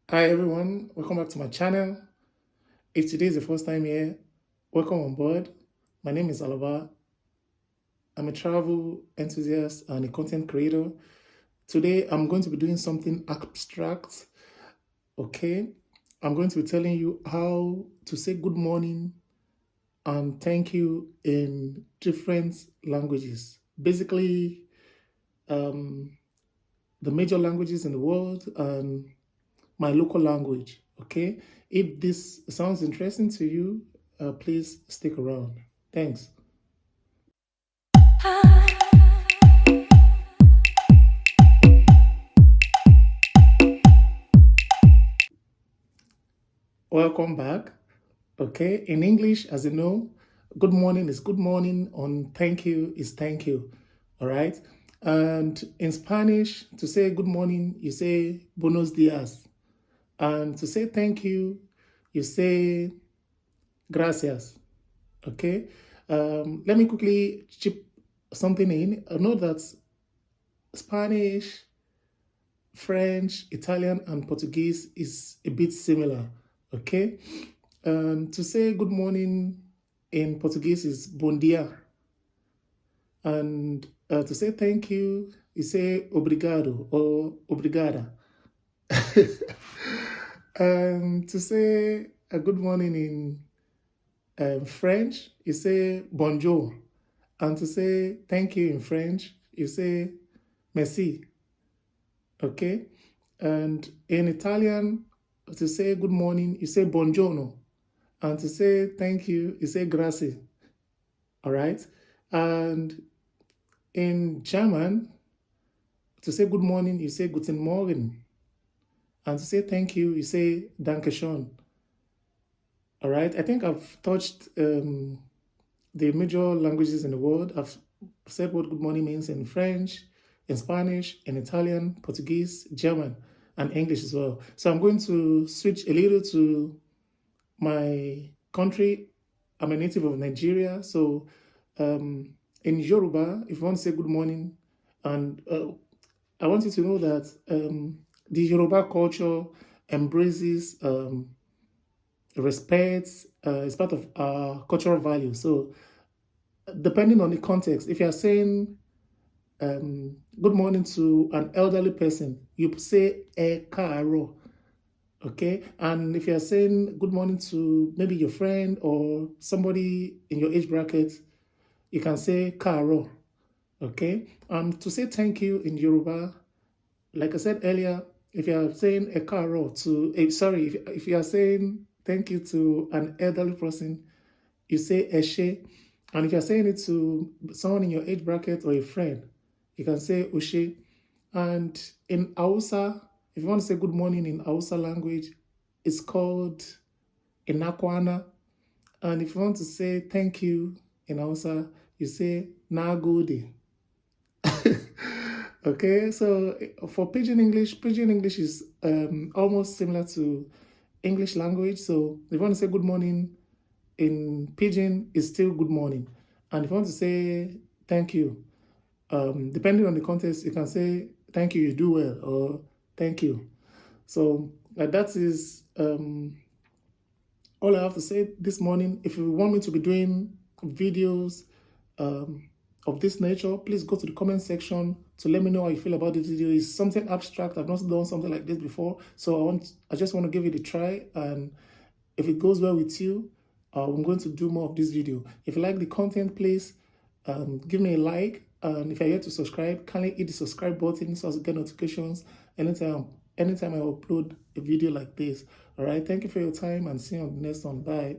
Hi everyone, welcome back to my channel. If today is the first time here, welcome on board. My name is Alaba. I'm a travel enthusiast and a content creator. Today I'm going to be doing something abstract, okay? I'm going to be telling you how to say good morning and thank you in different languages. Basically, um, the major languages in the world and my local language. Okay. If this sounds interesting to you, please stick around. Thanks. Welcome back. Okay. In English, as you know, good morning is good morning, and thank you is thank you. All right. And in Spanish, to say good morning, you say buenos dias. And to say thank you, you say gracias. Okay. Let me quickly chip something in. I know that Spanish, French, Italian, and Portuguese is a bit similar. Okay. To say good morning in Portuguese is bom dia. And to say thank you, you say obrigado or obrigada. To say a good morning in French, you say bonjour. And to say thank you in French, you say merci. Okay. And in Italian, to say good morning, you say buongiorno. And to say thank you, you say grazie. All right. And in German, to say good morning, you say guten Morgen. And to say thank you, you say danke schön. All right. I think I've touched the major languages in the world. I've said what good morning means in French, in Spanish, in Italian, Portuguese, German, and English as well. So I'm going to switch a little to my country. I'm a native of Nigeria. So in Yoruba, if you want to say good morning, and I want you to know that the Yoruba culture embraces respect. It's part of our cultural value. So depending on the context, if you're saying good morning to an elderly person, you say e caro, okay? And if you're saying good morning to maybe your friend or somebody in your age bracket, you can say caro, okay? To say thank you in Yoruba, like I said earlier, if you're saying e caro to, sorry, if you are saying thank you to an elderly person, you say eshe. And if you're saying it to someone in your age bracket or a friend, you can say ushe. And in Hausa, if you want to say good morning in Hausa language, it's called inakwana. And if you want to say thank you in Hausa, you say nagode. Okay, so for Pidgin English is almost similar to English language. So if you want to say good morning in Pidgin, it's still good morning. And if you want to say thank you, depending on the context, you can say thank you, you do well, or thank you. So that is all I have to say this morning. If you want me to be doing videos of this nature, please go to the comment section to let me know how you feel about this video. It's something abstract. I've not done something like this before, so I just want to give it a try, and if it goes well with you, I'm going to do more of this video. If you like the content, please give me a like. And if you're yet to subscribe, kindly hit the subscribe button so as to get notifications anytime I upload a video like this. All right. Thank you for your time and see you on the next one. Bye.